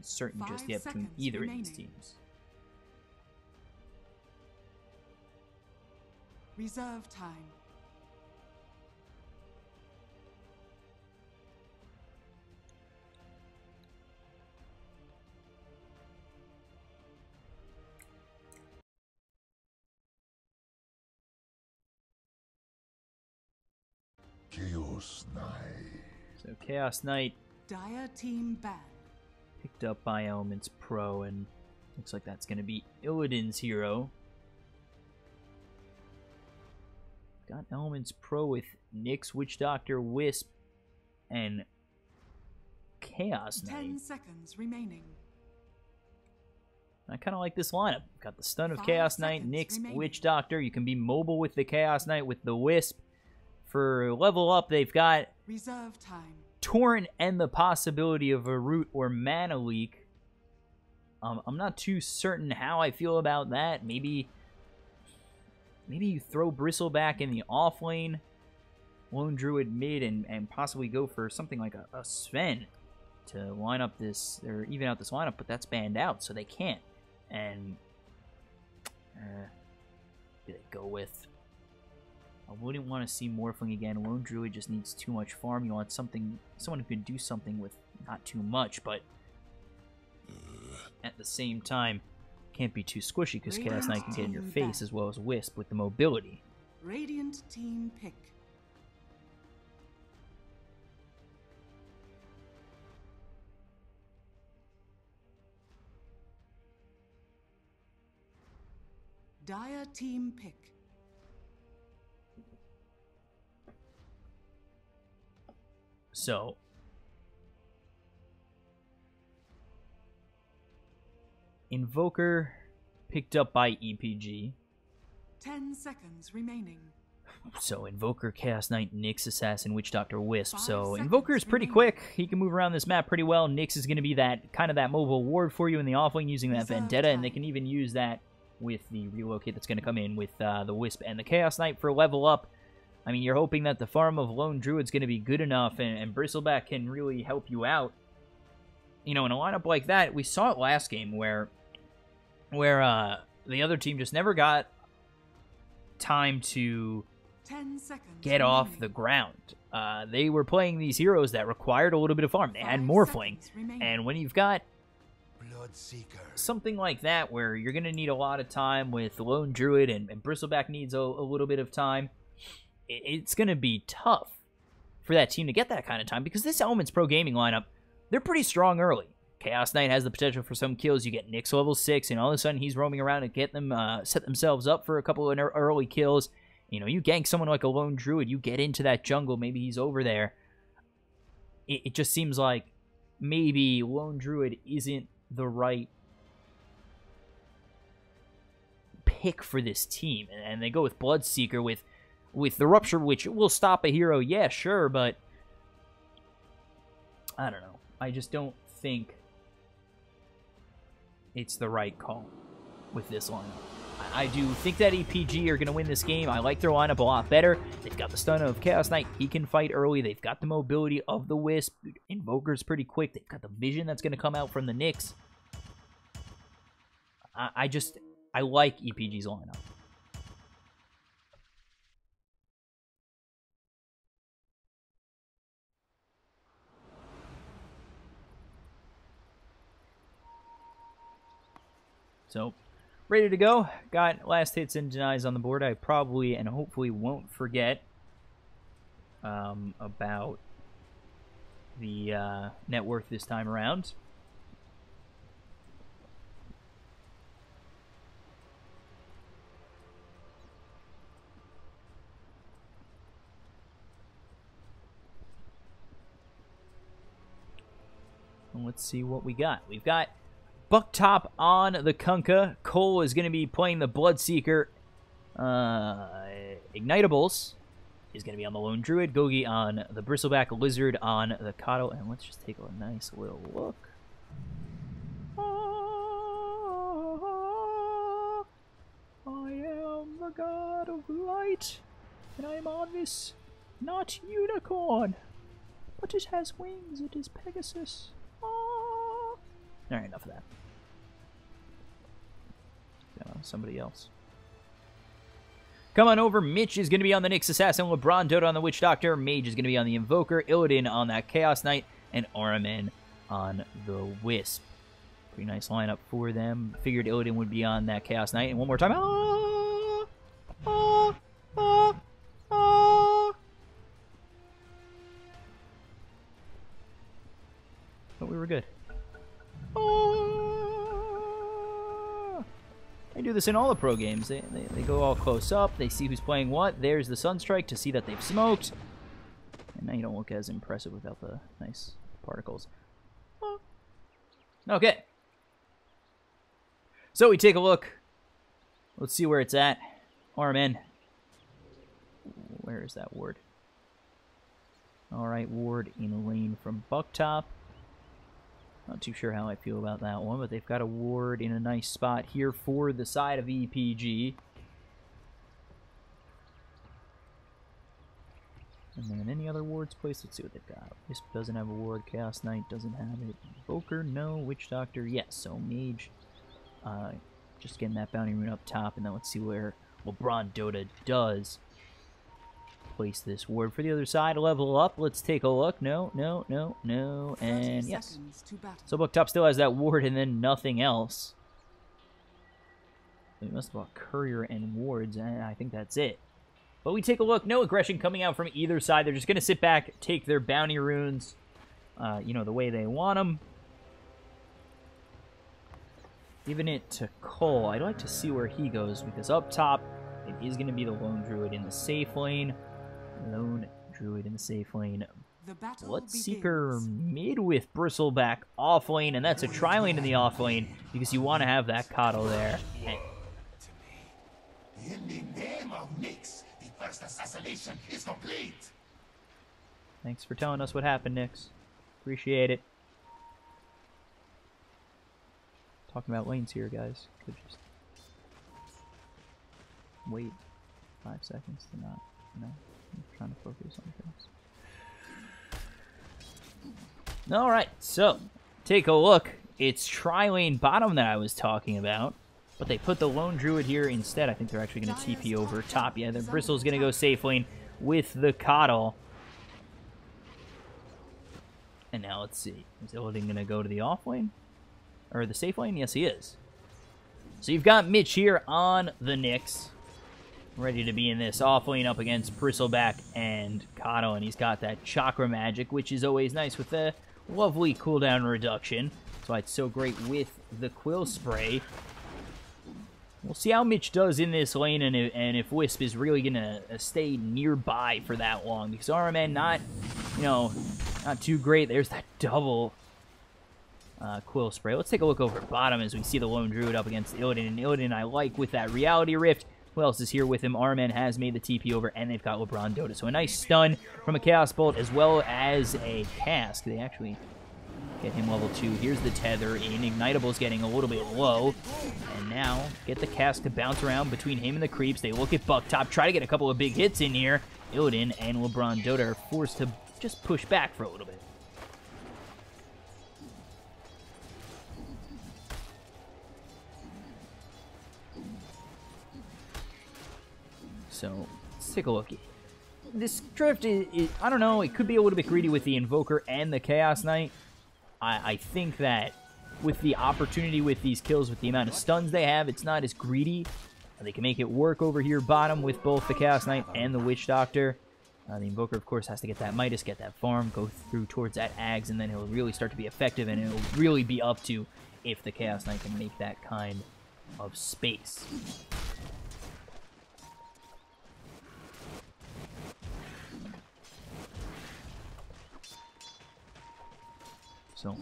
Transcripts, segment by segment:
certain just yet between either of these teams. Reserve time. Chaos Knight. So Chaos Knight Dire team ban. picked up by Elements Pro, and looks like that's going to be Illidan's hero. Got Elements Pro with Nyx, Witch Doctor, Wisp, and Chaos Knight. 10 seconds remaining. I kind of like this lineup. Got the stun of 5 Chaos Knight, seconds Nyx, remaining. Witch Doctor. You can be mobile with the Chaos Knight with the Wisp. For level up, they've got Reserve time. Torrent and the possibility of a root or mana leak. I'm not too certain how I feel about that. Maybe you throw Bristleback in the off lane, Lone Druid mid, and possibly go for something like a Sven to line up this, or even out this lineup, but that's banned out, so they can't. And do they go with? I wouldn't want to see Morphling again. Lone Druid just needs too much farm. You want someone who can do something with not too much, but at the same time, can't be too squishy because Chaos Knight can get in your face as well as Wisp with the mobility. Radiant team pick. Dire team pick. So, Invoker picked up by EPG. 10 seconds remaining. So, Invoker, Chaos Knight, Nyx, Assassin, Witch Doctor, Wisp. 5 So, seconds Invoker is pretty remaining. quick. He can move around this map pretty well. Nyx is going to be that kind of that mobile ward for you in the offlane using that Reserve Vendetta, and they time. can even use that with the relocate that's going to come in with the Wisp and the Chaos Knight for level up. I mean, you're hoping that the farm of Lone Druid's going to be good enough, and Bristleback can really help you out. You know, in a lineup like that, we saw it last game where the other team just never got time to 10 seconds get off remaining. the ground. They were playing these heroes that required a little bit of farm. They had 5 Morphling, seconds remaining. and when you've got Bloodseeker. something like that where you're going to need a lot of time with Lone Druid and Bristleback needs a little bit of time, it's going to be tough for that team to get that kind of time because this Elements Pro Gaming lineup, they're pretty strong early. Chaos Knight has the potential for some kills. You get Nyx level 6, and all of a sudden he's roaming around and get them set themselves up for a couple of early kills. You know, you gank someone like a Lone Druid, you get into that jungle, maybe he's over there. It just seems like maybe Lone Druid isn't the right pick for this team, and they go with Bloodseeker with the Rupture, which will stop a hero, yeah, sure, but I don't know. I just don't think it's the right call with this lineup. I do think that EPG are going to win this game. I like their lineup a lot better. They've got the stun of Chaos Knight. He can fight early. They've got the mobility of the Wisp. Invoker's pretty quick. They've got the vision that's going to come out from the Nyx. I like EPG's lineup. So, ready to go. Got last hits and denies on the board. I probably and hopefully won't forget about the net worth this time around. And let's see what we got. We've got Bucktop on the Kunkka. Cole is going to be playing the Bloodseeker. Ignitables is going to be on the Lone Druid. Gogi on the Bristleback. Lizard on the Kato. And let's just take a nice little look. I am the god of light, and I am on this not unicorn, but it has wings. It is Pegasus. Alright, enough of that. Somebody else. Come on over. Mitch is going to be on the Nyx Assassin. LeBron Dota on the Witch Doctor. Mage is going to be on the Invoker. Illidan on that Chaos Knight. And Aramen on the Wisp. Pretty nice lineup for them. Figured Illidan would be on that Chaos Knight. And one more time. Ah! Ah! Ah! Ah! Thought we were good. Ah! They do this in all the pro games. They go all close up. They see who's playing what. There's the Sunstrike to see that they've smoked. And now you don't look as impressive without the nice particles. Okay. So we take a look. Let's see where it's at. Aramen. Where is that ward? Alright, ward in a lane from Bucktop. Not too sure how I feel about that one, but they've got a ward in a nice spot here for the side of EPG. And then any other wards placed? Let's see what they've got. Wisp doesn't have a ward. Chaos Knight doesn't have it. Invoker, no. Witch Doctor, yes. So Mage, just getting that bounty rune up top. And then let's see where LeBron Dota does place this ward for the other side. Level up. Let's take a look. No, no, no, no. And yes. So Bucktop still has that ward and then nothing else. We must have bought Courier and wards, and I think that's it. But we take a look. No aggression coming out from either side. They're just going to sit back, take their bounty runes, you know, the way they want them. Giving it to Cole. I'd like to see where he goes, because up top, it is going to be the Lone Druid in the safe lane. Lone Druid in the safe lane. Bloodseeker mid with Bristleback off lane, and that's a tri-lane in the off lane, because you want to have that Coddle there. And In the name of Nyx, the first assassination is complete. thanks for telling us what happened, Nyx. Appreciate it. Talking about lanes here, guys. Could just wait 5 seconds to not, you know, I'm trying to focus on things. Alright, so, take a look. It's tri-lane bottom that I was talking about. But they put the Lone Druid here instead. I think they're actually going to TP over top. Yeah, then Bristle's going to go safe lane with the Coddle. And now let's see. Is Illidan going to go to the off lane? Or the safe lane? Yes, he is. So you've got Mitch here on the Nyx. Ready to be in this off lane up against Bristleback and Coddle. And he's got that Chakra Magic, which is always nice with the lovely cooldown reduction. That's why it's so great with the Quill Spray. We'll see how Mitch does in this lane, and if Wisp is really going to stay nearby for that long. Because Aramen, not, you know, not too great. There's that double Quill Spray. Let's take a look over at bottom as we see the Lone Druid up against Illidan. And Illidan I like with that Reality Rift. Who else is here with him? Aramen has made the TP over, and they've got LeBron Dota. So a nice stun from a Chaos Bolt as well as a Cask. They actually get him level 2. Here's the tether in. Ignitable's getting a little bit low. And now, get the Cask to bounce around between him and the creeps. They look at Bucktop, try to get a couple of big hits in here. Illidan and LeBron Dota are forced to just push back for a little bit. So, let's take a look. This drift is, I don't know, it could be a little bit greedy with the Invoker and the Chaos Knight. I think that with the opportunity with these kills, with the amount of stuns they have, it's not as greedy. They can make it work over here bottom with both the Chaos Knight and the Witch Doctor. The Invoker, of course, has to get that Midas, get that farm, go through towards that Ags, and then he'll really start to be effective, and it'll really be up to if the Chaos Knight can make that kind of space. So,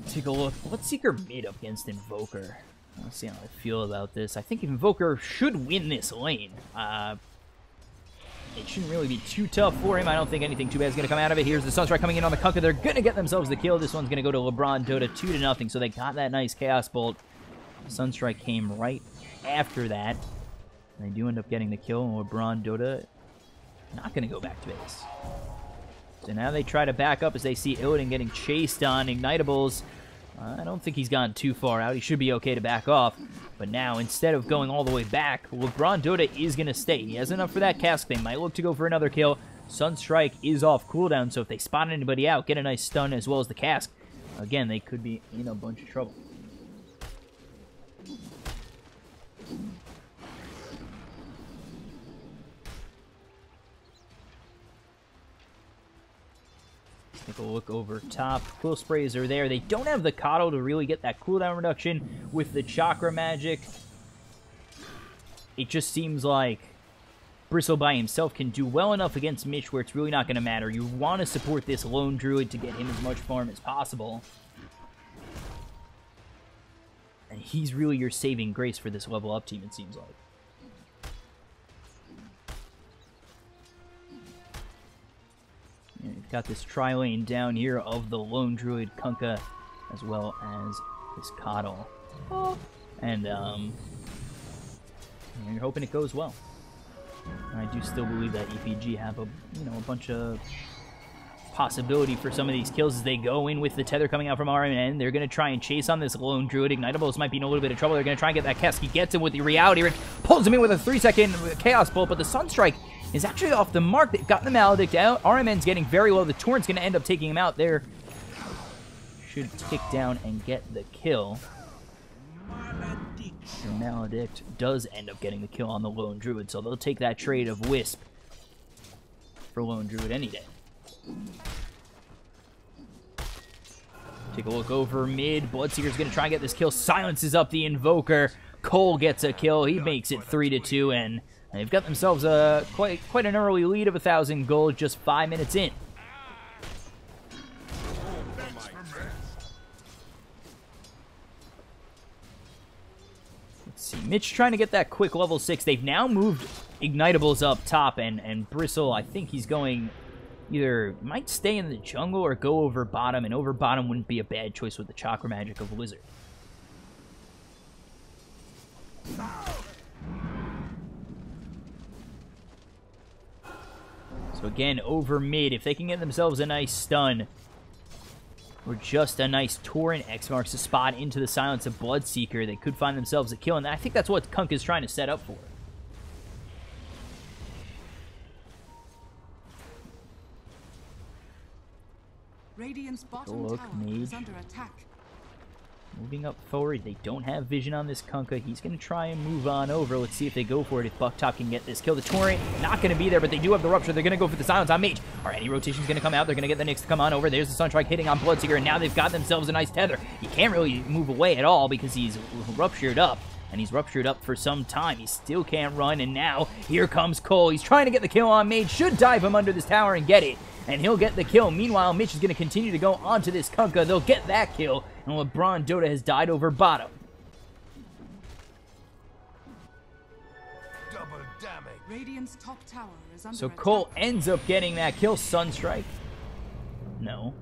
take a look. Bloodseeker mid up against Invoker. Let's see how I feel about this. I think Invoker should win this lane. It shouldn't really be too tough for him. I don't think anything too bad is going to come out of it. Here's the Sunstrike coming in on the Kunkka. They're going to get themselves the kill. This one's going to go to LeBron Dota 2-0. So they got that nice Chaos Bolt. Sunstrike came right after that. And they do end up getting the kill. And LeBron Dota not going to go back to base. So now they try to back up as they see Illidan getting chased on Ignitables. I don't think he's gone too far out. He should be okay to back off. But now, instead of going all the way back, LeBron Dota is going to stay. He has enough for that cask. They might look to go for another kill. Sunstrike is off cooldown, so if they spot anybody out, get a nice stun as well as the cask. Again, they could be in a bunch of trouble. Take a look over top. Quill sprays are there. They don't have the Coddle to really get that cooldown reduction with the Chakra magic. It just seems like Bristle by himself can do well enough against Mitch where it's really not going to matter. You want to support this lone druid to get him as much farm as possible. And he's really your saving grace for this level up team, it seems like. You've got this tri-lane down here of the lone druid Kunkka, as well as this Coddle. And you're hoping it goes well. I do still believe that EPG have a bunch of possibility for some of these kills as they go in with the tether coming out from RMN. They're going to try and chase on this lone druid. Ignitables might be in a little bit of trouble. They're going to try and get that cask. He gets him with the reality rift, pulls him in with a 3-second chaos bolt, but the Sunstrike is actually off the mark. They've gotten the Maledict out. RMN's getting very low. The Torrent's going to end up taking him out there. Should tick down and get the kill. The Maledict does end up getting the kill on the Lone Druid, so they'll take that trade of Wisp for Lone Druid any day. Take a look over mid. Bloodseeker's going to try and get this kill. Silences up the Invoker. Cole gets a kill. He makes it 3-2, and they've got themselves a quite an early lead of 1,000 gold just 5 minutes in. Let's see. Mitch trying to get that quick level 6. They've now moved Ignitables up top, and Bristle, I think he's going either might stay in the jungle or go over bottom, and over bottom wouldn't be a bad choice with the Chakra magic of Wizard. So again, over mid, if they can get themselves a nice stun, or just a nice Torrent, X marks the spot into the silence of Bloodseeker, they could find themselves a kill, and I think that's what Kunk is trying to set up for. Radiant's bottom tower is under attack. Moving up forward, they don't have vision on this Kunkka. He's going to try and move on over. Let's see if they go for it, if Bucktop can get this kill. The Torrent, not going to be there, but they do have the Rupture. They're going to go for the silence on Mage. All right, any rotation's going to come out. They're going to get the Nyx to come on over. There's the Sunstrike hitting on Bloodseeker, and now they've got themselves a nice tether. He can't really move away at all because he's ruptured up, and he's ruptured up for some time. He still can't run, and now here comes Cole. He's trying to get the kill on Mage. Should dive him under this tower and get it, and he'll get the kill. Meanwhile, Mitch is going to continue to go onto this Kunkka. They'll get that kill, and LeBron Dota has died over bottom. Double damage. Radiant's top tower is under So attack. Cole ends up getting that kill. Sunstrike. No.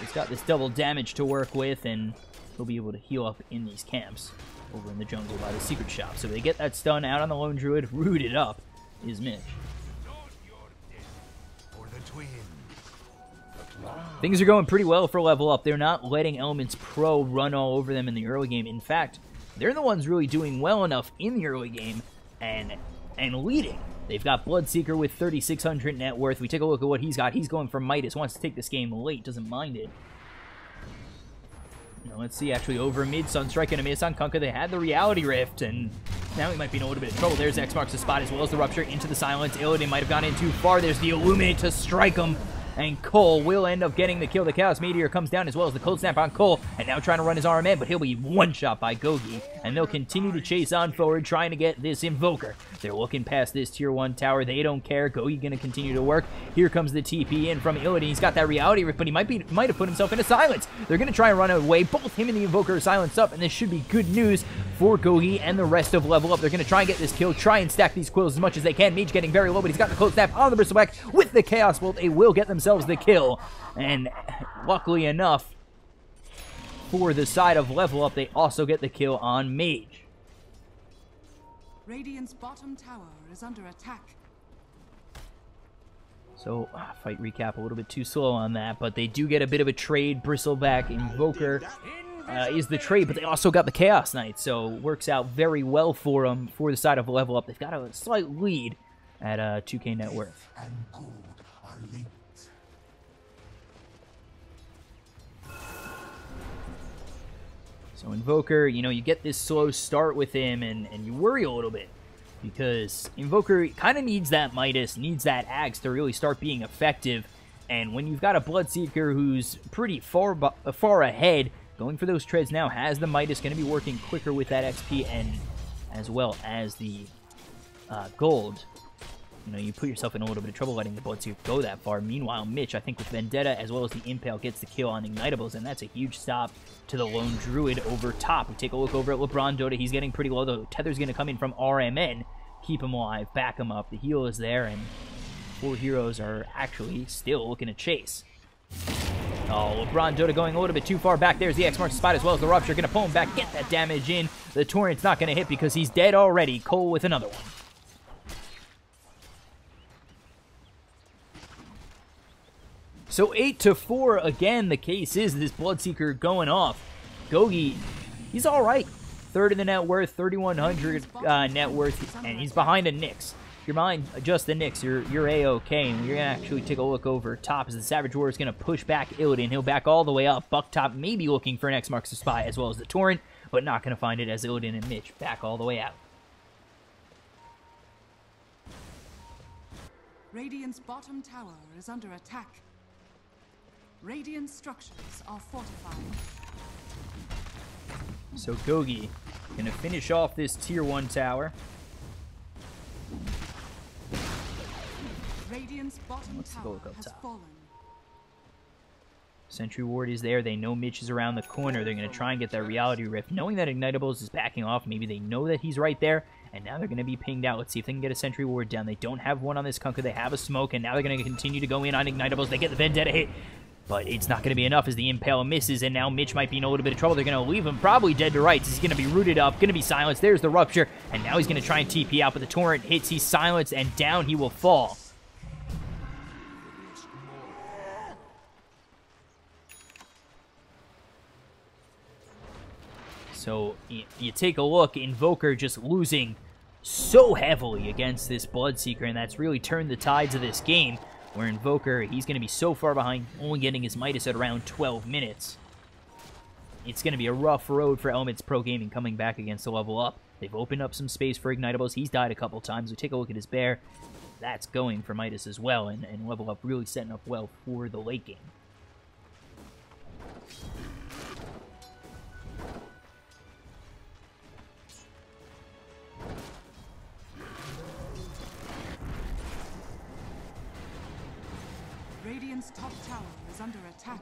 He's got this double damage to work with, and he'll be able to heal up in these camps over in the jungle by the secret shop. So they get that stun out on the Lone Druid. Rooted up is Mitch. Things are going pretty well for level up. They're not letting Elements Pro run all over them in the early game. In fact, they're the ones really doing well enough in the early game and leading. They've got Bloodseeker with 3,600 net worth. We take a look at what he's got. He's going for Midas. Wants to take this game late. Doesn't mind it. Now, let's see. Actually, over mid, Sunstrike and a miss on Kunkka. They had the Reality Rift, and now he might be in a little bit of trouble. There's X marks the spot as well as the Rupture into the silence. Illidan might have gone in too far. There's the Illuminate to strike him. And Cole will end up getting the kill. The Chaos Meteor comes down as well as the Cold Snap on Cole. And now trying to run his RMN, but he'll be one-shot by Gogi. And they'll continue to chase on forward, trying to get this Invoker. They're looking past this Tier 1 tower. They don't care. Gogi going to continue to work. Here comes the TP in from Illidan. He's got that Reality Rift, but he might have put himself into silence. They're going to try and run away. Both him and the Invoker are silenced up, and this should be good news for Gogi and the rest of Level Up. They're going to try and get this kill, try and stack these quills as much as they can. Mage getting very low, but he's got the Cold Snap on the Bristleback with the Chaos Bolt. They will get themselves the kill. And luckily enough, for the side of Level Up, they also get the kill on Mage. Radiant's bottom tower is under attack. So, fight recap a little bit too slow on that, but they do get a bit of a trade. Bristleback Invoker is the trade, but they also got the Chaos Knight, so works out very well for them for the side of Level Up. They've got a slight lead at 2K net worth. and gold are linked. So Invoker, you know, you get this slow start with him, and you worry a little bit, because Invoker kind of needs that Midas, needs that Axe to really start being effective, and when you've got a Bloodseeker who's pretty far ahead, going for those treads now, has the Midas, going to be working quicker with that XP, and as well as the gold. You know, you put yourself in a little bit of trouble letting the Bloodseeker go that far. Meanwhile, Mitch, I think with Vendetta as well as the Impale, gets the kill on Ignitables, and that's a huge stop to the Lone Druid over top. We take a look over at LeBron Dota. He's getting pretty low, though. Tether's going to come in from RMN. Keep him alive, back him up. The heal is there, and 4 heroes are actually still looking to chase. Oh, LeBron Dota going a little bit too far back. There's the X marks the spot as well as the Rupture. Going to pull him back, get that damage in. The Torrent's not going to hit because he's dead already. Cole with another one. So 8-4, again, the case is this Bloodseeker going off. Gogi, he's all right. Third in the net worth, 3,100 net worth, and he's behind a Nyx. If you're behind just the Nyx, you're A-okay, and we're going to actually take a look over top as the Savage Warrior is going to push back Illidan. He'll back all the way up. Bucktop may be looking for an X marks the spot as well as the Torrent, but not going to find it as Illidan and Mitch back all the way out. Radiant's bottom tower is under attack. Radiant structures are fortified. So Gogi gonna finish off this tier 1 tower. Radiant's bottom Let's go tower look up has top. fallen. Sentry Ward is there. They know Mitch is around the corner. They're gonna try and get that Reality Rift. Knowing that Ignitables is backing off, maybe they know that he's right there, and now they're gonna be pinged out. Let's see if they can get a Sentry Ward down. They don't have one on this Kunkka. They have a smoke, and now they're gonna continue to go in on Ignitables. They get the Vendetta hit. But it's not going to be enough as the Impale misses, and now Mitch might be in a little bit of trouble. They're going to leave him probably dead to rights. He's going to be rooted up, going to be silenced. There's the Rupture, and now he's going to try and TP out, but the Torrent hits. He's silenced, and down he will fall. So you take a look, Invoker just losing so heavily against this Bloodseeker, and that's really turned the tides of this game. Where Invoker, he's going to be so far behind, only getting his Midas at around 12 minutes. It's going to be a rough road for Elements Pro Gaming coming back against the Level Up. They've opened up some space for Ignitables. He's died a couple times. We take a look at his bear. That's going for Midas as well, and Level Up really setting up well for the late game. Radiant's top tower is under attack.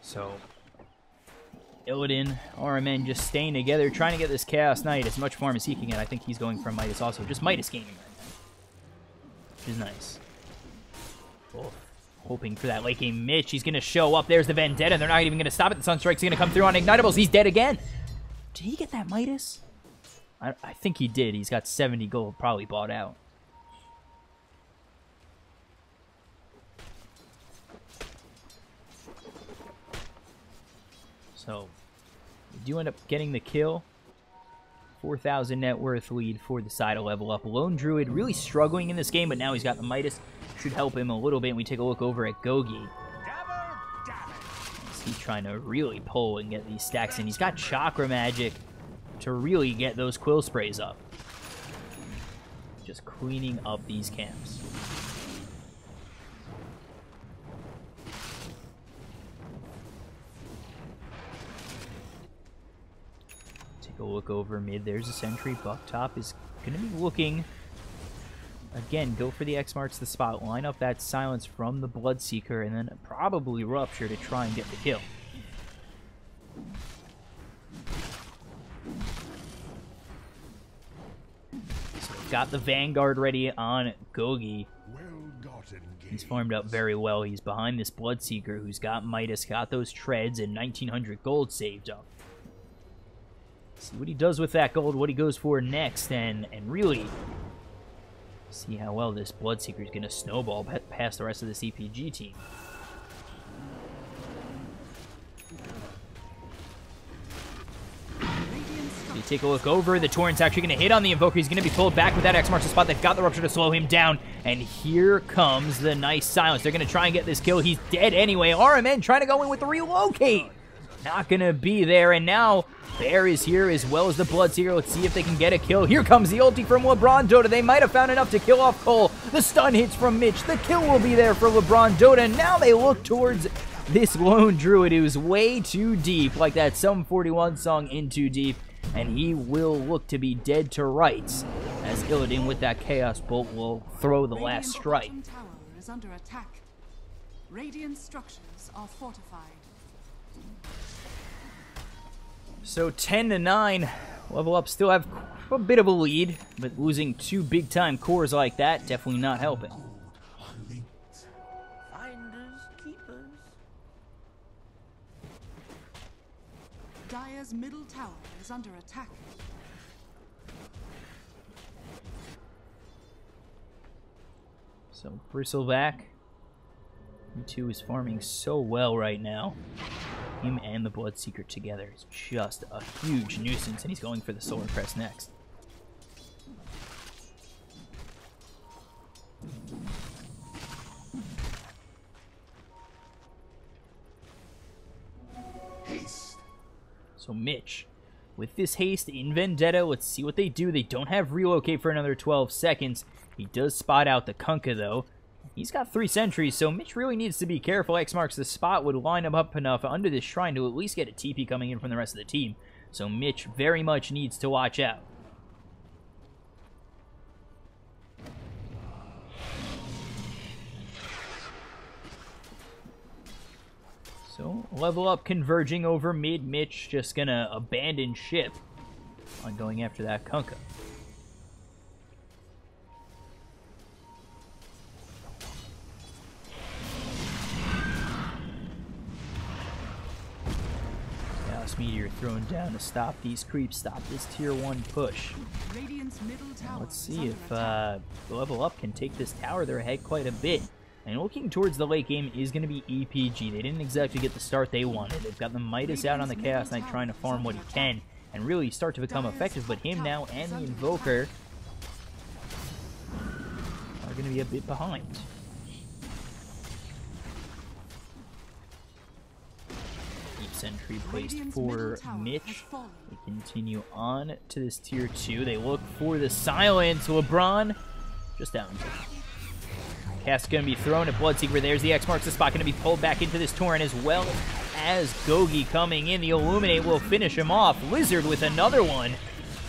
So, Illidan, RMN just staying together, trying to get this Chaos Knight as much farm as he can get. I think he's going for Midas also. Just Midas gaming right now, which is nice. Cool. Hoping for that late game Mitch. He's going to show up. There's the Vendetta. They're not even going to stop it. The Sunstrike's going to come through on Ignitables. He's dead again. Did he get that Midas? I think he did. He's got 70 gold probably bought out. So, we do end up getting the kill. 4,000 net worth lead for the side of Level Up. Lone Druid really struggling in this game, but now he's got the Midas. Should help him a little bit. And we take a look over at Gogi. He's trying to really pull and get these stacks in. He's got Chakra Magic to really get those Quill Sprays up. Just cleaning up these camps. Take a look over mid. There's a sentry. Bucktop is going to be looking. Again, go for the X marks the spot. Line up that silence from the Bloodseeker, and then probably Rupture to try and get the kill. So got the Vanguard ready on Gogi. He's farmed up very well. He's behind this Bloodseeker who's got Midas, got those treads, and 1,900 gold saved up. See what he does with that gold, what he goes for next, and really see how well this Bloodseeker is going to snowball past the rest of this EPG team. So you take a look over. The Torrent's actually going to hit on the Invoker. He's going to be pulled back with that X marks the spot. They've got the Rupture to slow him down. And here comes the nice silence. They're going to try and get this kill. He's dead anyway. RMN trying to go in with the relocate. Not going to be there. And now Bear is here as well as the Bloodseeker. Let's see if they can get a kill. Here comes the ulti from LeBron Dota. They might have found enough to kill off Cole. The stun hits from Mitch. The kill will be there for LeBron Dota. Now they look towards this lone druid who's way too deep, like that Sum 41 song, In Too Deep. And he will look to be dead to rights as Illidan with that Chaos Bolt will throw the last strike. Radiant's bottom tower is under attack. Radiant structures are fortified. So 10-9, Level Up still have a bit of a lead, but losing two big-time cores like that definitely not helping. Finders, keepers. Dire's middle tower is under attack. So Bristleback, E2 is farming so well right now. Him and the Bloodseeker together is just a huge nuisance, and he's going for the Solar Crest next. Haste. So Mitch, with this haste in Vendetta, let's see what they do. They don't have relocate for another 12 seconds. He does spot out the Kunkka, though. He's got 3 sentries, so Mitch really needs to be careful. X marks the spot, would line him up enough under this shrine to at least get a TP coming in from the rest of the team. So Mitch very much needs to watch out. So, Level Up converging over mid. Mitch just gonna abandon ship on going after that Kunkka. Chaos Meteor thrown down to stop these creeps, stop this tier 1 push. Radiant's middle tower Let's is see under if attack. Level Up can take this tower. They're ahead quite a bit. And looking towards the late game is going to be EPG. They didn't exactly get the start they wanted. They've got the Midas out on the Chaos Knight trying to farm what he can and really start to become effective. But him now and the Invoker are going to be a bit behind. Deep Sentry placed for Mitch. They continue on to this tier 2. They look for the silence. LeBron just down. Cast going to be thrown at Bloodseeker. There's the X marks the spot. Going to be pulled back into this Torrent as well as Gogi coming in. The Illuminate will finish him off. Lizard with another one.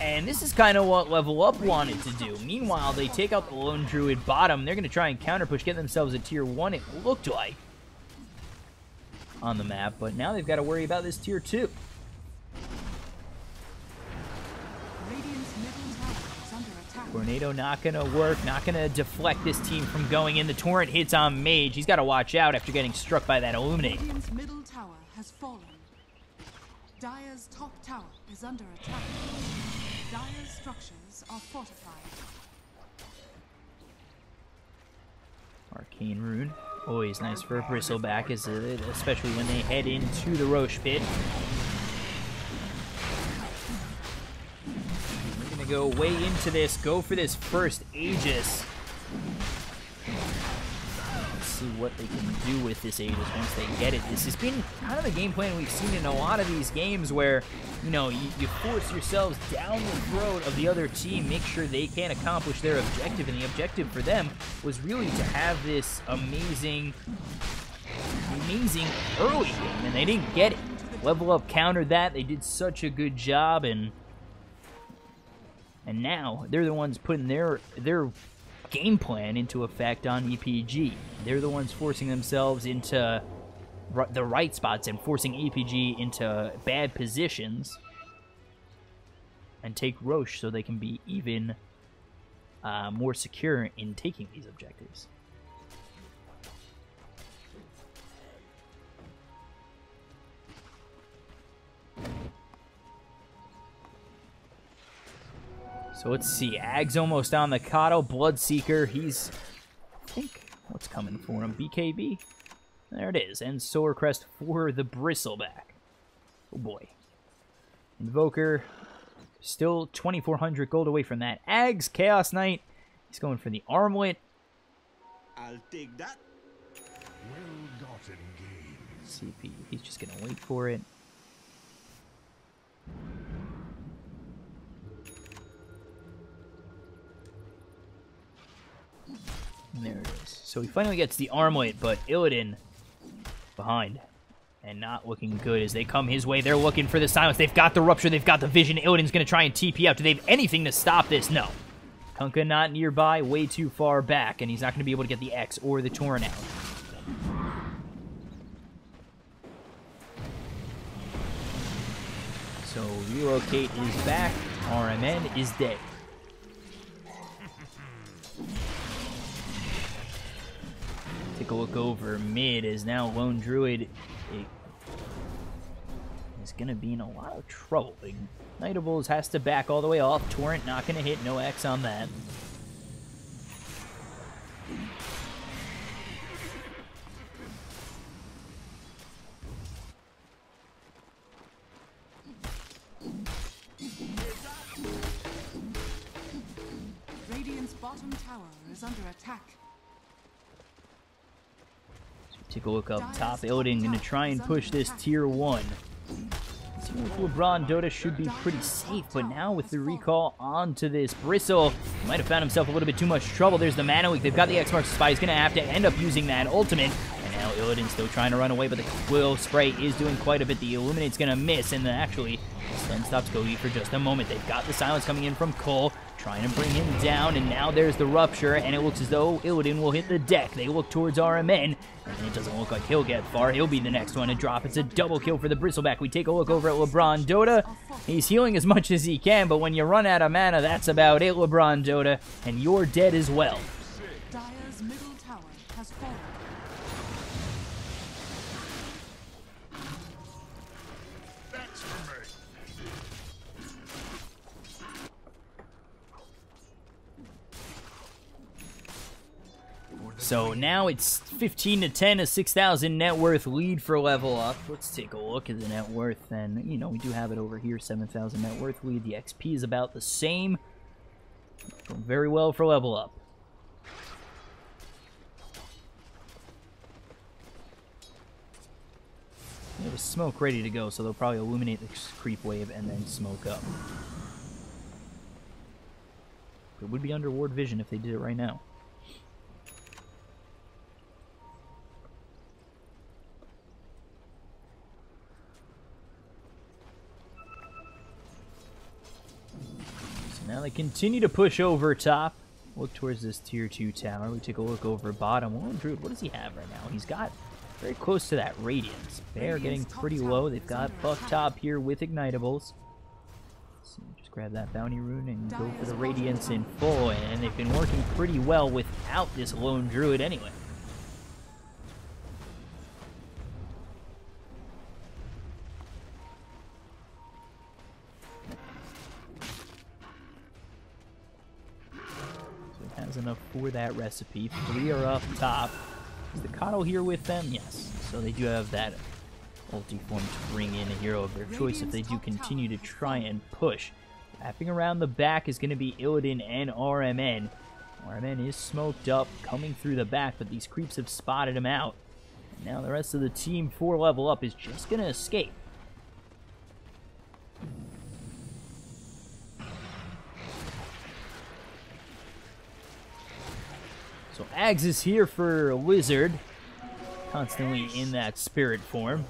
And this is kind of what Level Up wanted to do. Meanwhile, they take out the Lone Druid bottom. They're going to try and counter push, get themselves a tier 1, it looked like, on the map. But now they've got to worry about this tier 2. Tornado not going to work, not going to deflect this team from going in. The Torrent hits on Mage. He's got to watch out after getting struck by that Illuminate. Radiant's middle tower has fallen. Dire's top tower is under attack. Dire's structures are fortified. Arcane Rune. Always nice for a Bristleback, especially when they head into the Roche Pit. Go way into this, go for this first Aegis. Let's see what they can do with this Aegis once they get it. This has been kind of the game plan we've seen in a lot of these games where, you know, you force yourselves down the throat of the other team, make sure they can't accomplish their objective, and the objective for them was really to have this amazing early game, and they didn't get it. Level Up countered that. They did such a good job, and now they're the ones putting their game plan into effect on EPG. They're the ones forcing themselves into the right spots and forcing EPG into bad positions and take Roche so they can be even more secure in taking these objectives. So let's see. Ag's almost on the Kato. Bloodseeker, he's, I think, what's coming for him? BKB? There it is. And Solar Crest for the Bristleback. Oh boy. Invoker, still 2,400 gold away from that. Ag's Chaos Knight, he's going for the Armlet. I'll take that. Well-gotten gains. CP, he's just going to wait for it. And there it is. So he finally gets the Armlet, but Illidan behind. And not looking good as they come his way. They're looking for the silence. They've got the Rupture. They've got the Vision. Illidan's going to try and TP out. Do they have anything to stop this? No. Kunkka not nearby. Way too far back. And he's not going to be able to get the X or the Torrent out. So Relocate is back. RMN is dead. Take a look over mid as now Lone Druid is going to be in a lot of trouble. Ignitables has to back all the way off. Torrent not going to hit. No X on that. Radiant's bottom tower is under attack. Take a look up top. Illidan going to try and push this tier 1. Team with LeBron Dota should be pretty safe, but now with the recall onto this Bristle, he might have found himself a little bit too much trouble. There's the Mana Leak. They've got the X-Mark Spy. He's going to have to end up using that ultimate. And now Illidan's still trying to run away, but the Quill Spray is doing quite a bit. The Illuminate's going to miss, and actually, the stun stops Gogi for just a moment. They've got the silence coming in from Cole, trying to bring him down, and now there's the Rupture, and it looks as though Illidan will hit the deck. They look towards RMN, and it doesn't look like he'll get far. He'll be the next one to drop. It's a double kill for the Bristleback. We take a look over at LeBron Dota. He's healing as much as he can, but when you run out of mana, that's about it, LeBron Dota, and you're dead as well. Dire's middle tower has fallen. That's for me. So now it's 15-10, a 6,000 net worth lead for Level Up. Let's take a look at the net worth, and you know we do have it over here, 7,000 net worth lead. The XP is about the same. Going very well for Level Up. They have a smoke ready to go, so they'll probably illuminate the creep wave and then smoke up. It would be under ward vision if they did it right now. Now they continue to push over top. Look towards this tier 2 tower. We take a look over bottom. Lone Druid, what does he have right now? He's got very close to that Radiance. They're getting pretty low. They've got buff top here with Ignitables. So just grab that bounty rune and go for the Radiance in full. And they've been working pretty well without this Lone Druid anyway. Has enough for that recipe. 3 are up top. Is the Kato here with them? Yes. So they do have that ulti form to bring in a hero of their choice if they do continue to try and push. Wrapping around the back is going to be Illidan and RMN. RMN is smoked up, coming through the back, but these creeps have spotted him out. And now the rest of the team for Level Up is just going to escape. So Ags is here for Lizard, constantly in that spirit form.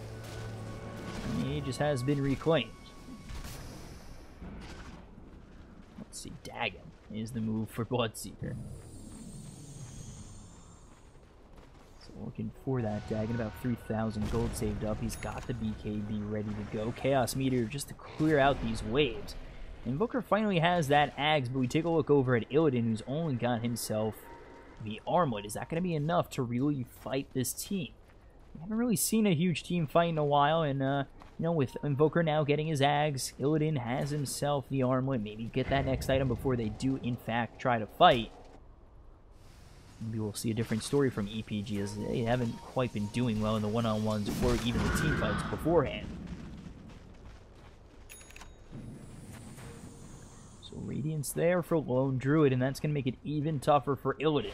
And he just has been reclaimed. Let's see, Dagon is the move for Bloodseeker. So looking for that Dagon, about 3,000 gold saved up. He's got the BKB ready to go. Chaos Meteor just to clear out these waves. Invoker finally has that Axe, but we take a look over at Illidan, who's only got himself the Armlet. Is that going to be enough to really fight this team? We haven't really seen a huge team fight in a while, and, you know, with Invoker now getting his Axe, Illidan has himself the Armlet. Maybe get that next item before they do, in fact, try to fight. Maybe we'll see a different story from EPG, as they haven't quite been doing well in the one-on-ones or even the team fights beforehand. So Radiance there for Lone Druid, and that's going to make it even tougher for Illidan.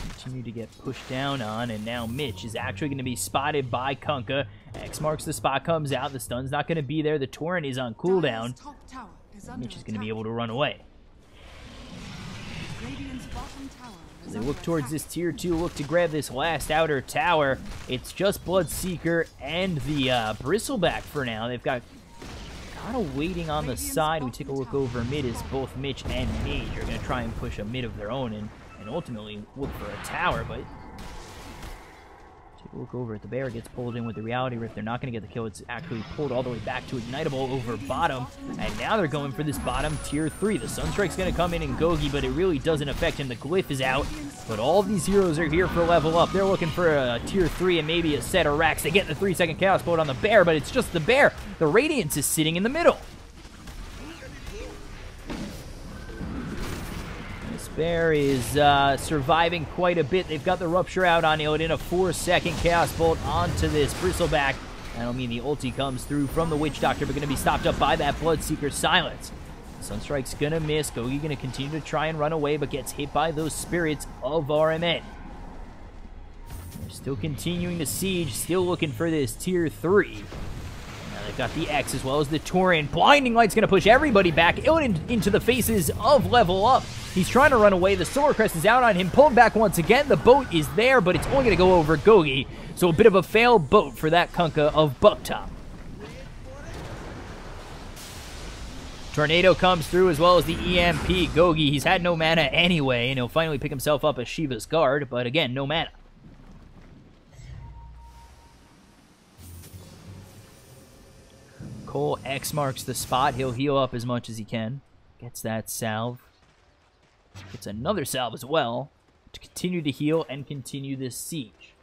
Continue to get pushed down on, and now Mitch is actually going to be spotted by Kunkka. X marks the spot, comes out, the stun's not going to be there, the Torrent is on cooldown. Mitch is going to be able to run away. They look towards this tier 2, look to grab this last outer tower. It's just Bloodseeker and the Bristleback for now. They've got kind of waiting on the side. We take a look over mid as both Mitch and Mage are going to try and push a mid of their own and ultimately look for a tower, but take a look over at the Bear, gets pulled in with the Reality Rift. They're not going to get the kill. It's actually pulled all the way back to Ignitable over bottom, and now they're going for this bottom tier 3. The Sunstrike's going to come in and Gogi, but it really doesn't affect him. The Glyph is out, but all of these heroes are here for level up. They're looking for a tier 3 and maybe a set of racks. They get the 3-second Chaos Bolt on the Bear, but it's just the Bear. The Radiance is sitting in the middle. Bear is surviving quite a bit. They've got the Rupture out on Illidan, a 4-second Chaos Bolt onto this Bristleback. That'll mean the ulti comes through from the Witch Doctor, but going to be stopped up by that Bloodseeker Silence. Sunstrike's going to miss. Gogi going to continue to try and run away, but gets hit by those Spirits of RMN. They're still continuing to siege, still looking for this tier 3. They've got the X as well as the Torrent. Blinding Light's going to push everybody back. Illidan into the faces of Level Up. He's trying to run away. The Solar Crest is out on him. Pulled back once again. The boat is there, but it's only going to go over Gogi. So a bit of a failed boat for that Kunkka of Bucktop. Tornado comes through as well as the EMP. Gogi, he's had no mana anyway, and he'll finally pick himself up as Shiva's guard, but again, no mana. Cole X marks the spot. He'll heal up as much as he can. Gets that salve. Gets another salve as well to continue to heal and continue this siege.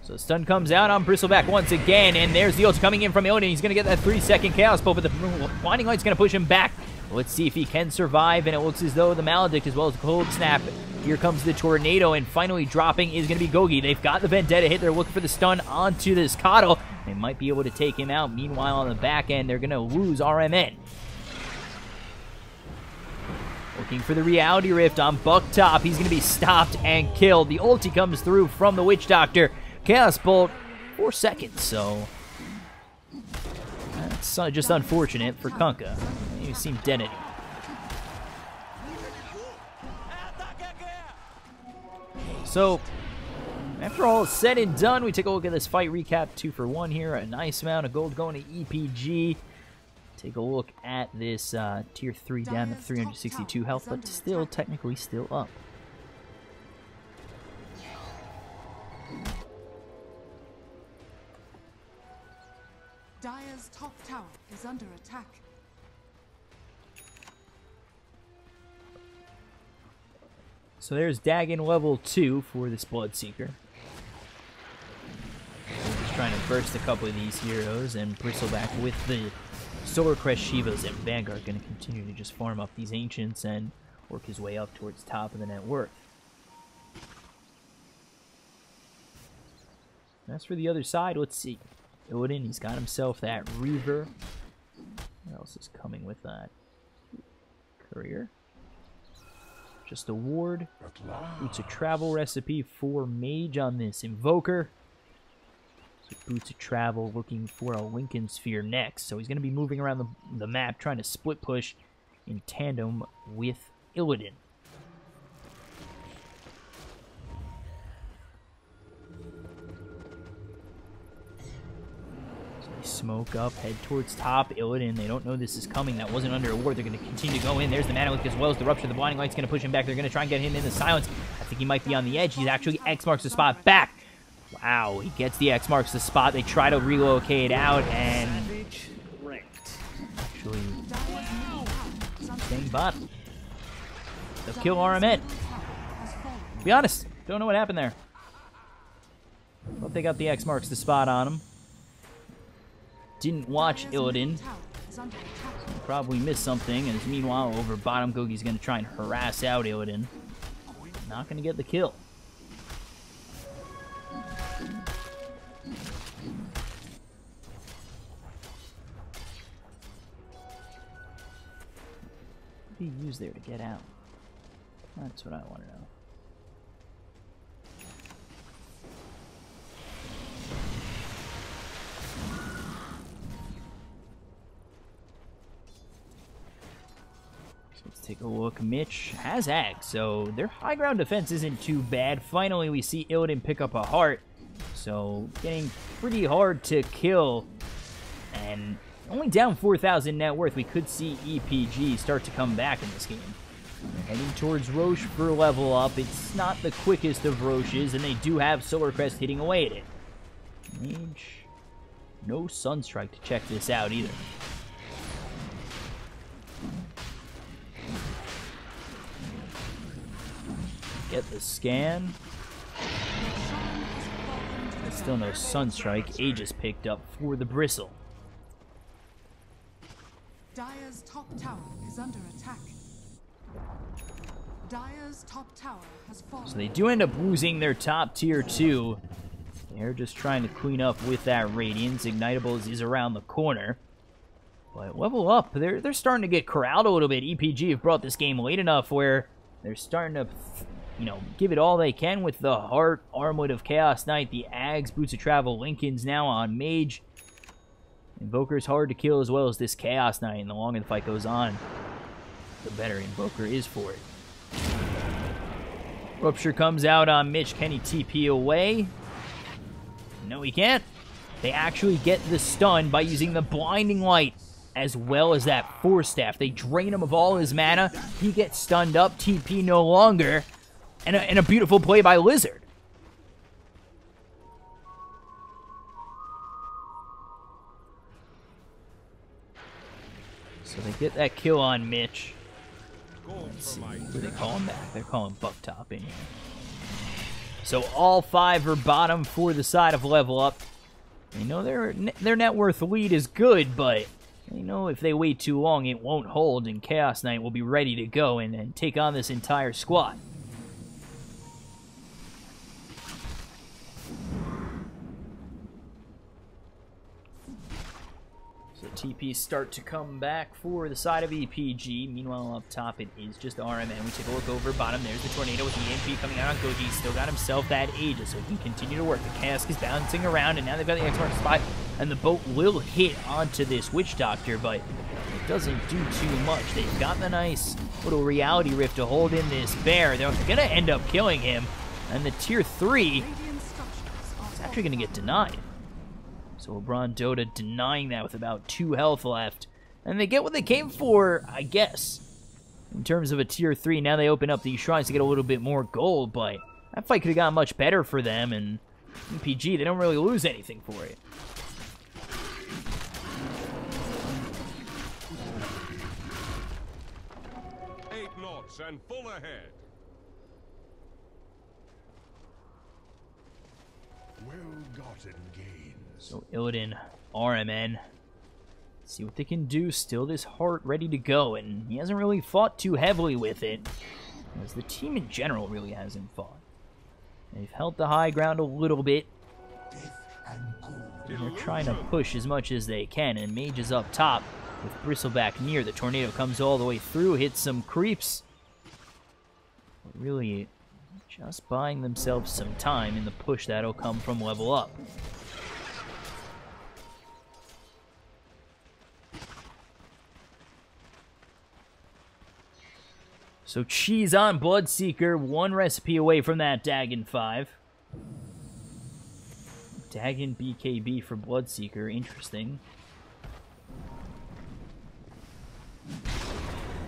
So stun comes out on Bristleback once again, and there's the ult coming in from Illidan. He's going to get that 3-second Chaos Bolt, but the Blinding Light's going to push him back. Let's see if he can survive, and it looks as though the Maledict as well as the Cold Snap. Here comes the Tornado, and finally dropping is going to be Gogi. They've got the Vendetta hit. They're looking for the stun onto this Coddle. They might be able to take him out. Meanwhile, on the back end, they're going to lose RMN. Looking for the Reality Rift on Bucktop. He's going to be stopped and killed. The ulti comes through from the Witch Doctor. Chaos Bolt, 4 seconds, so that's just unfortunate for Kunkka. He seemed dead anyway. So, after all is said and done, we take a look at this fight recap. 2 for 1 here. A nice amount of gold going to EPG. Take a look at this tier 3 down to 362 health, but still technically still up. Dire's top tower is under attack. So there's Dagon level 2 for this Bloodseeker. Just trying to burst a couple of these heroes, and Bristleback with the Solar Crest Shivas and Vanguard going to continue to just farm up these Ancients and work his way up towards top of the net worth. As for the other side, let's see. Illidan, he's got himself that Reaver. What else is coming with that? Courier. Just a ward. Boots of Travel recipe for Mage on this Invoker. So Boots of Travel looking for a Lincoln Sphere next. So he's going to be moving around the map trying to split push in tandem with Illidan. Smoke up, head towards top. Illidan, they don't know this is coming. That wasn't under a ward. They're going to continue to go in. There's the Mana Leak as well as the Rupture. The Blinding Light's going to push him back. They're going to try and get him in the silence. I think he might be on the edge. He's actually X marks the spot back. Ow, he gets the X marks the spot. They try to relocate out and actually staying bot. They'll kill RMN. Be honest, don't know what happened there. But they got the X marks the spot on him. Didn't watch Illidan. Probably missed something, and meanwhile over bottom Gogi's going to try and harass out Illidan. Not going to get the kill. What did he use there to get out? That's what I want to know. Let's take a look. Mitch has Ag, so their high ground defense isn't too bad. Finally, we see Illidan pick up a heart, so getting pretty hard to kill. And only down 4,000 net worth, we could see EPG start to come back in this game. They're heading towards Roche for level up. It's not the quickest of Roches, and they do have Solar Crest hitting away at it. Mage, no Sunstrike to check this out either. Get the scan. Still no Sunstrike. Aegis picked up for the Bristle. Dire's top tower is under attack. Dire's top tower has fallen. So they do end up losing their top tier 2. They're just trying to clean up with that Radiance. Ignitables is around the corner. But level up, they're starting to get corralled a little bit. EPG have brought this game late enough where they're starting to, you know, give it all they can with the Heart, Armwood of Chaos Knight, the Ags, Boots of Travel, Lincoln's now on Mage. Invoker's hard to kill as well as this Chaos Knight, and the longer the fight goes on, the better Invoker is for it. Rupture comes out on Mitch. Can he TP away? No, he can't. They actually get the stun by using the Blinding Light as well as that Force Staff. They drain him of all his mana. He gets stunned up. TP no longer. And a beautiful play by Lizard. So they get that kill on Mitch. Let's see, what do they call him back? They're calling Buck Top in here. So all 5 are bottom for the side of level up. They know their net worth lead is good, but they know if they wait too long, it won't hold, and Chaos Knight will be ready to go and take on this entire squad. TPs start to come back for the side of EPG. Meanwhile, up top, it is just RMN. We take a look over bottom. There's the Tornado with the EMP coming out on Goji. Still got himself that Aegis, so he can continue to work. The Cask is bouncing around, and now they've got the X-Mark spot, and the boat will hit onto this Witch Doctor, but it doesn't do too much. They've got the nice little Reality Rift to hold in this bear. They're going to end up killing him, and the Tier 3 is actually going to get denied. So LeBron Dota denying that with about 2 health left. And they get what they came for, I guess. In terms of a Tier 3, now they open up these shrines to get a little bit more gold, but that fight could have gotten much better for them, and EPG, they don't really lose anything for it. Eight knots and full ahead. Well-gotten gains. So Illidan, RMN, see what they can do. Still this Heart ready to go, and he hasn't really fought too heavily with it, as the team in general really hasn't fought. They've held the high ground a little bit, and they're trying to push as much as they can, and Mage is up top with Bristleback near. The Tornado comes all the way through, hits some creeps, but really just buying themselves some time in the push that'll come from level up. So Cheese on Bloodseeker, 1 recipe away from that Dagon 5. Dagon BKB for Bloodseeker, interesting.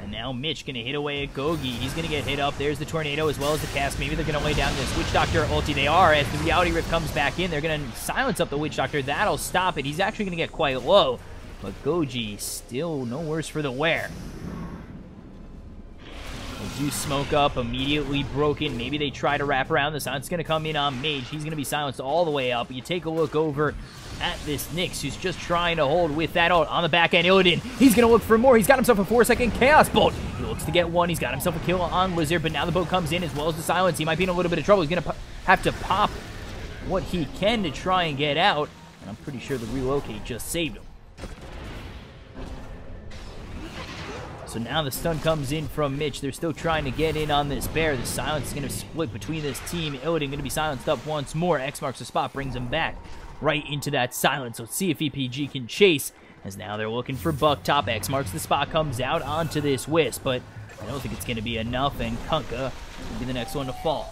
And now now Mitch going to hit away at Gogi. He's going to get hit up. There's the Tornado as well as the cast. Maybe they're going to lay down this Witch Doctor ulti. They are. As the Reality Rift comes back in, they're going to silence up the Witch Doctor. That'll stop it. He's actually going to get quite low. But Gogi still no worse for the wear. They do smoke up, immediately broken. Maybe they try to wrap around. The silence going to come in on Mage. He's going to be silenced all the way up. You take a look over at this Nyx, who's just trying to hold with that ult on the back end. Illidan, he's going to look for more. He's got himself a 4-second Chaos Bolt. He looks to get one. He's got himself a kill on Lizard, but now the boat comes in as well as the silence. He might be in a little bit of trouble. He's going to have to pop what he can to try and get out, and I'm pretty sure the relocate just saved him. So now the stun comes in from Mitch. They're still trying to get in on this bear. The silence is going to split between this team. Illidan going to be silenced up once more. X marks the spot, brings him back right into that silence. Let's see if EPG can chase, as now they're looking for Bucktop. X marks the spot, comes out onto this Wisp, but I don't think it's going to be enough, and Kunkka will be the next one to fall.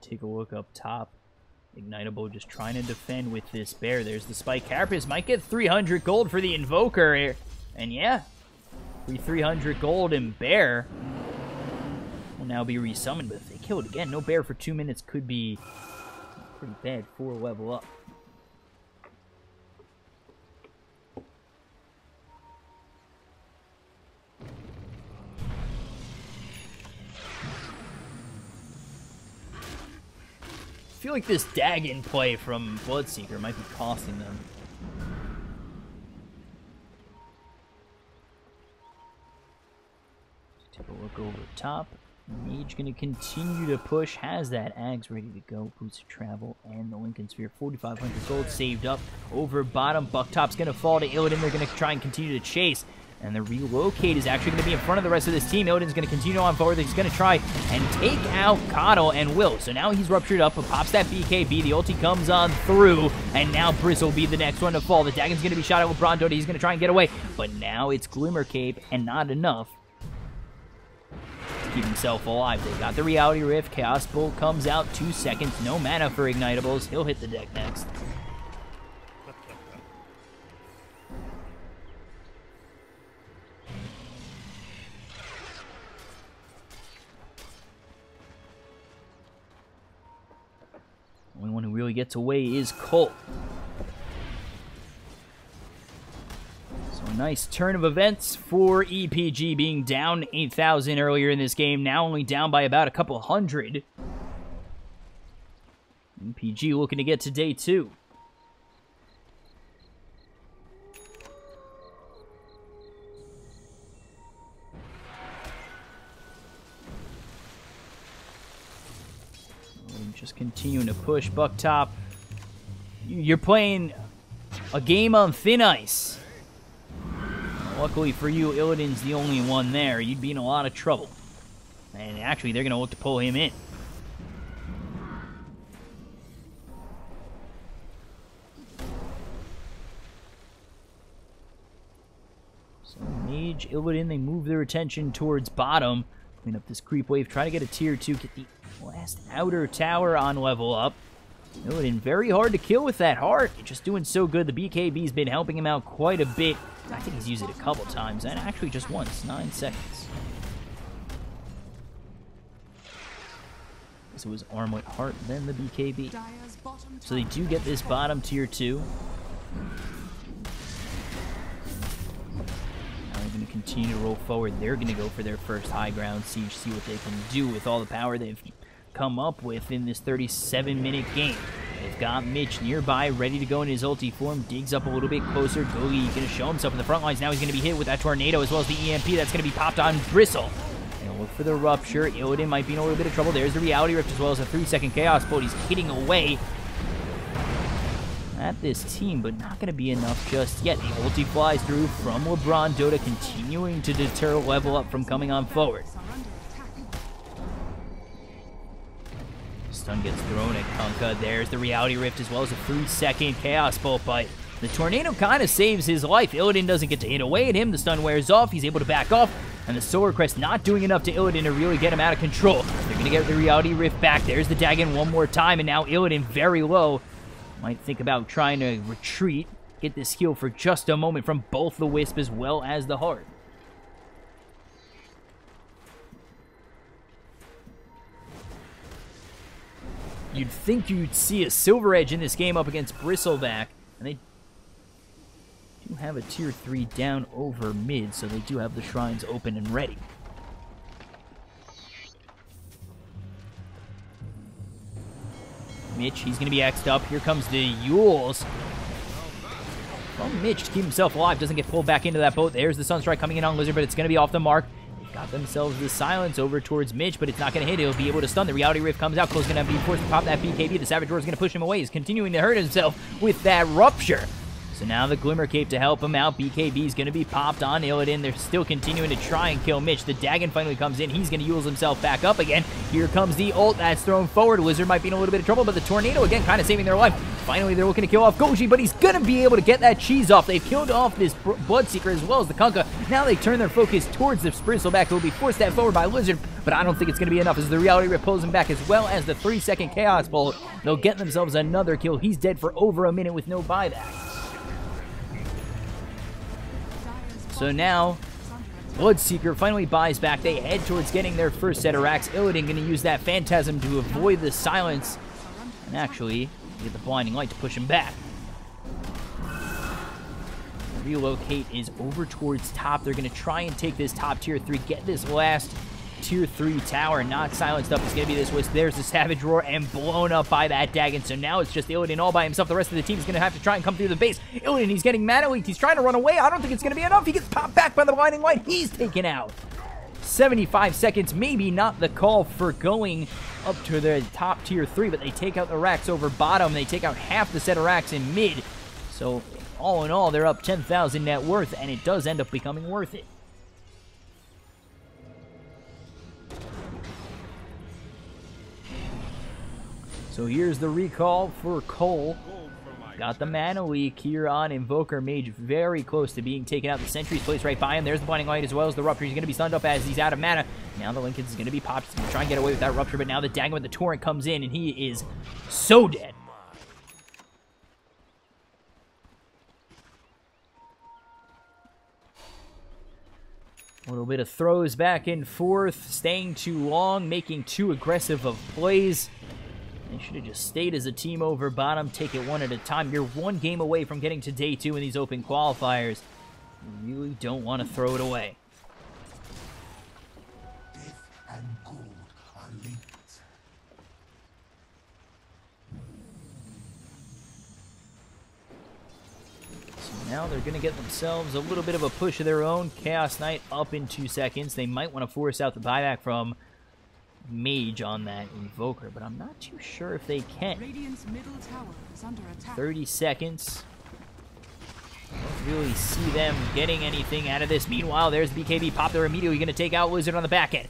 Take a look up top. Ignitable just trying to defend with this bear. There's the Spike. Carapace might get 300 gold for the Invoker. And yeah, 300 gold, and bear will now be resummoned. But if they kill it again, no bear for 2 minutes could be pretty bad for level up. I feel like this Dagon play from Bloodseeker might be costing them. Take a look over top. Mage going to continue to push. Has that Ags ready to go. Boots of Travel and the Lincoln Sphere. 4,500 gold saved up over bottom. Bucktop's going to fall to Illidan. They're going to try and continue to chase. And the relocate is actually going to be in front of the rest of this team. Illidan's going to continue on forward. He's going to try and take out Coddle and Will. So now he's ruptured up, but pops that BKB. The ulti comes on through, and now Briss will be the next one to fall. The Dagon's going to be shot at with Bronto. He's going to try and get away, but now it's Glimmer Cape, and not enough to keep himself alive. They got the Reality Rift. Chaos Bolt comes out, 2 seconds. No mana for Ignitables. He'll hit the deck next. Only one who really gets away is Colt. So a nice turn of events for EPG, being down 8,000 earlier in this game. Now only down by about a couple hundred. EPG looking to get to day 2. Just continuing to push. Bucktop, you're playing a game on thin ice. Luckily for you, Illidan's the only one there. You'd be in a lot of trouble. And actually, they're going to look to pull him in. So Mage, Illidan, they move their attention towards bottom. Clean up this creep wave. Try to get a tier 2. Get the last outer tower on level up. Illidan very hard to kill with that heart. Just doing so good. The BKB's been helping him out quite a bit. I think he's used it a couple times, and actually just once. 9 seconds. So it was arm with heart, then the BKB. So they do get this bottom tier 2. Going to continue to roll forward. They're going to go for their first high ground siege, see what they can do with all the power they've come up with in this 37-minute game. They've got Mitch nearby, ready to go in his ulti form. Digs up a little bit closer. Gogi going to show himself in the front lines. Now he's going to be hit with that Tornado as well as the EMP that's going to be popped on Bristle. And look for the Rupture. Illidan might be in a little bit of trouble. There's the Reality Rift as well as a 3-second Chaos Bolt. He's hitting away. at this team, but not going to be enough just yet. The ulti flies through from LeBron. Dota continuing to deter level up from coming on forward. Stun gets thrown at Kunkka. There's the Reality Rift as well as a 3-second Chaos Bolt, but the Tornado kind of saves his life. Illidan doesn't get to hit away at him. The stun wears off. He's able to back off, and the Solar Crest not doing enough to Illidan to really get him out of control. They're going to get the Reality Rift back. There's the Dagon one more time, and now Illidan very low. Might think about trying to retreat, get this heal for just a moment from both the Wisp as well as the Heart. You'd think you'd see a Silver Edge in this game up against Bristleback, and they do have a tier 3 down over mid, so they do have the shrines open and ready. Mitch, he's going to be X'd up. Here comes the Yules. Well, Mitch, to keep himself alive, doesn't get pulled back into that boat. There's the Sunstrike coming in on Lizard, but it's going to be off the mark. They've got themselves the silence over towards Mitch, but it's not going to hit. He'll be able to stun. The Reality Rift comes out. Cole's going to be forced to pop that BKB. The Savage Roar is going to push him away. He's continuing to hurt himself with that Rupture. So now the Glimmer Cape to help him out. BKB is going to be popped on Illidan. They're still continuing to try and kill Mitch. The Dagon finally comes in. He's going to use himself back up again. Here comes the ult that's thrown forward. Lizard might be in a little bit of trouble, but the Tornado again kind of saving their life. Finally, they're looking to kill off Goji, but he's going to be able to get that cheese off. They've killed off this Bloodseeker as well as the Kunkka. Now they turn their focus towards the Bristleback, who will be forced that forward by Lizard, but I don't think it's going to be enough as the Reality Rift pulls him back as well as the 3-second Chaos Bolt. They'll get themselves another kill. He's dead for over a minute with no buyback. So now, Bloodseeker finally buys back. They head towards getting their first set of racks. Illidan going to use that Phantasm to avoid the silence and actually get the Blinding Light to push him back. Relocate is over towards top. They're going to try and take this top tier 3, get this last tier 3 tower, not silenced up. It's going to be this Wisp. There's the Savage Roar and blown up by that Dagon. So now it's just Illidan all by himself. The rest of the team is going to have to try and come through the base. Illidan, he's getting mana leaked. He's trying to run away. I don't think it's going to be enough. He gets popped back by the Blinding Light. He's taken out. 75 seconds, maybe not the call for going up to the top tier 3, but they take out the racks over bottom. They take out half the set of racks in mid. So all in all, they're up 10,000 net worth, and it does end up becoming worth it. So here's the recall for Cole. Got the mana leak here on Invoker Mage, very close to being taken out. The Sentry's placed right by him. There's the Blinding Light as well as the Rupture. He's going to be stunned up as he's out of mana. Now the Lincoln's going to be popped. He's going to try and get away with that Rupture, but now the Dagon with the Torrent comes in, and he is so dead. A little bit of throws back and forth, staying too long, making too aggressive of plays. They should have just stayed as a team over bottom, take it one at a time. You're one game away from getting to day 2 in these open qualifiers. You really don't want to throw it away. Death and gold are linked. So now they're going to get themselves a little bit of a push of their own. Chaos Knight up in 2 seconds. They might want to force out the buyback from Mage on that Invoker, but I'm not too sure if they can. Radiant's middle tower is under attack. 30 seconds. Don't really see them getting anything out of this. Meanwhile, there's the BKB pop. They're immediately going to take out Lizard on the back end.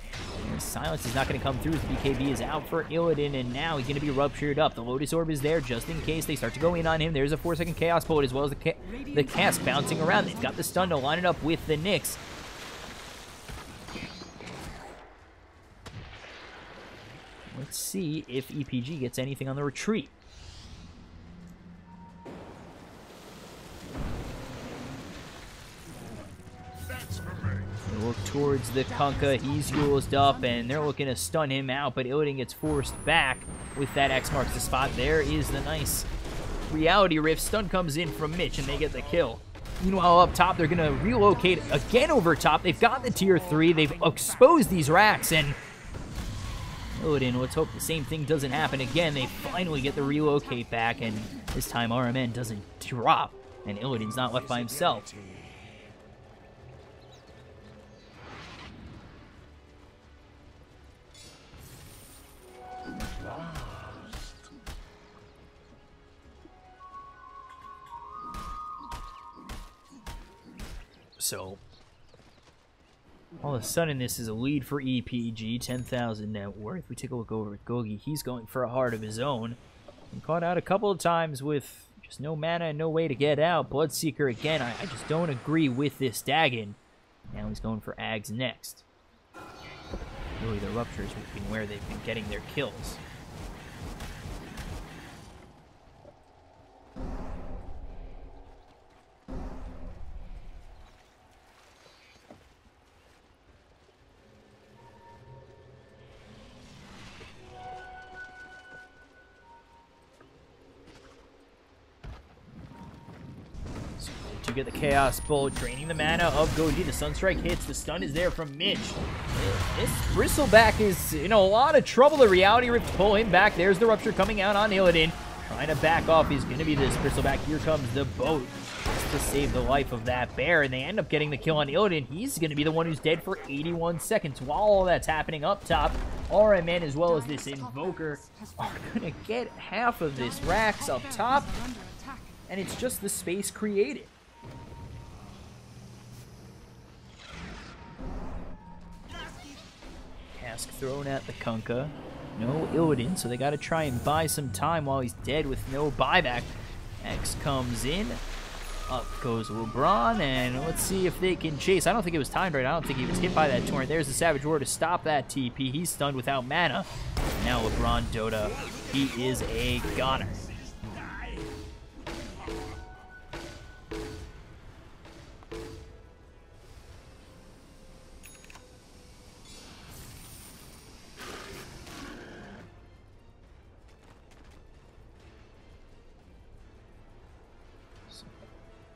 And Silence is not going to come through. The BKB is out for Illidan, and now he's going to be ruptured up. The Lotus Orb is there just in case they start to go in on him. There's a 4-second Chaos Bolt as well as the Cask bouncing around. They've got the stun to line it up with the Nyx. Let's see if EPG gets anything on the retreat. They look towards the Kunkka. He's used up, and they're looking to stun him out, but Illidan gets forced back with that X marks the spot. There is the nice Reality Rift. Stun comes in from Mitch, and they get the kill. Meanwhile, up top, they're going to relocate again over top. They've got the tier 3. They've exposed these racks, and Illidan, let's hope the same thing doesn't happen again. They finally get the relocate back, and this time RMN doesn't drop, and Illidan's not left by himself. So all of a sudden, this is a lead for EPG, 10,000 net worth. We take a look over at Gogi. He's going for a heart of his own. And caught out a couple of times with just no mana and no way to get out. Bloodseeker again. I just don't agree with this Dagon. Now he's going for Ags next. Really, the Ruptures have been where they've been getting their kills. To get the Chaos Bolt, draining the mana of Goji. The Sunstrike hits. The stun is there from Mitch. This Bristleback is in a lot of trouble. The Reality Rift pull him back. There's the Rupture coming out on Illidan. Trying to back off is going to be this Bristleback. Here comes the boat just to save the life of that bear. And they end up getting the kill on Illidan. He's going to be the one who's dead for 81 seconds. While all that's happening up top, RMN as well as this Invoker are going to get half of this Rax up top. And it's just the space created. Cask thrown at the Kunkka. No Illidan, so they got to try and buy some time while he's dead with no buyback. X comes in. Up goes LeBron, and let's see if they can chase. I don't think it was timed right. I don't think he was hit by that torrent. There's the Savage Roar to stop that TP. He's stunned without mana. Now LeBron Dota, he is a goner.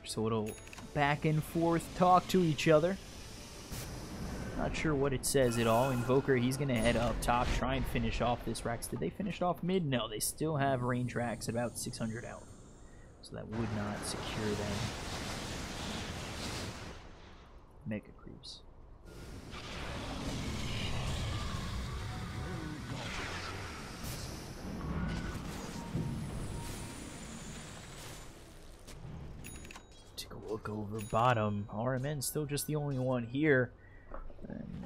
Just a little back and forth talk to each other. Not sure what it says at all. Invoker, he's going to head up top, try and finish off this Rax. Did they finish off mid? No, they still have range Rax at about 600 health. So that would not secure them. Mega Creeps. Look over bottom. RMN still just the only one here. And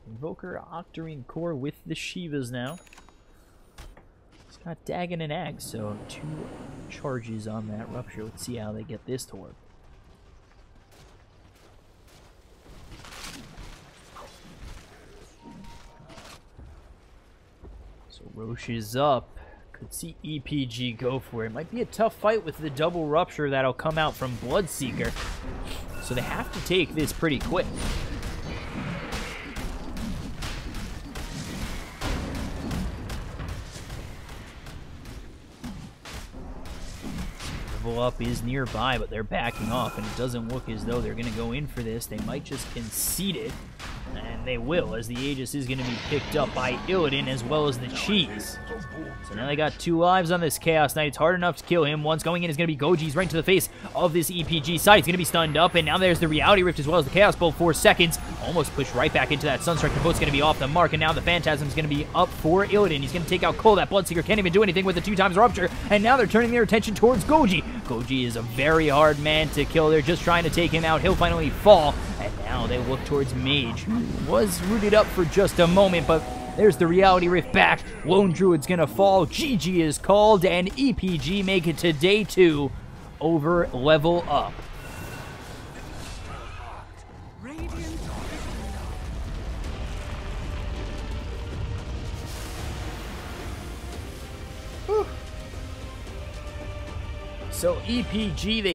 Invoker, Octarine Core with the Shivas now. He's got Dagon and Ag, so 2 charges on that Rupture. Let's see how they get this to work. So Roche is up. Could see EPG go for it. Might be a tough fight with the double Rupture that'll come out from Bloodseeker. So they have to take this pretty quick. lvlUp is nearby, but they're backing off, and it doesn't look as though they're going to go in for this. They might just concede it, and they will, as the Aegis is going to be picked up by Illidan as well as the Cheese. So now they got 2 lives on this Chaos Knight. It's hard enough to kill him. Once going in is going to be Goji's right to the face of this EPG side. He's going to be stunned up, and now there's the Reality Rift as well as the Chaos Bolt. 4 seconds. Almost pushed right back into that Sunstrike. The boat's going to be off the mark, and now the Phantasm's going to be up for Illidan. He's going to take out Cole. That Bloodseeker can't even do anything with the 2x Rupture, and now they're turning their attention towards Goji. Goji is a very hard man to kill. They're just trying to take him out. He'll finally fall, and now they look towards Mage, who was rooted up for just a moment, but there's the Reality Rift back. Lone Druid's gonna fall. GG is called, and EPG make it to day 2 over lvlUp. So EPG, they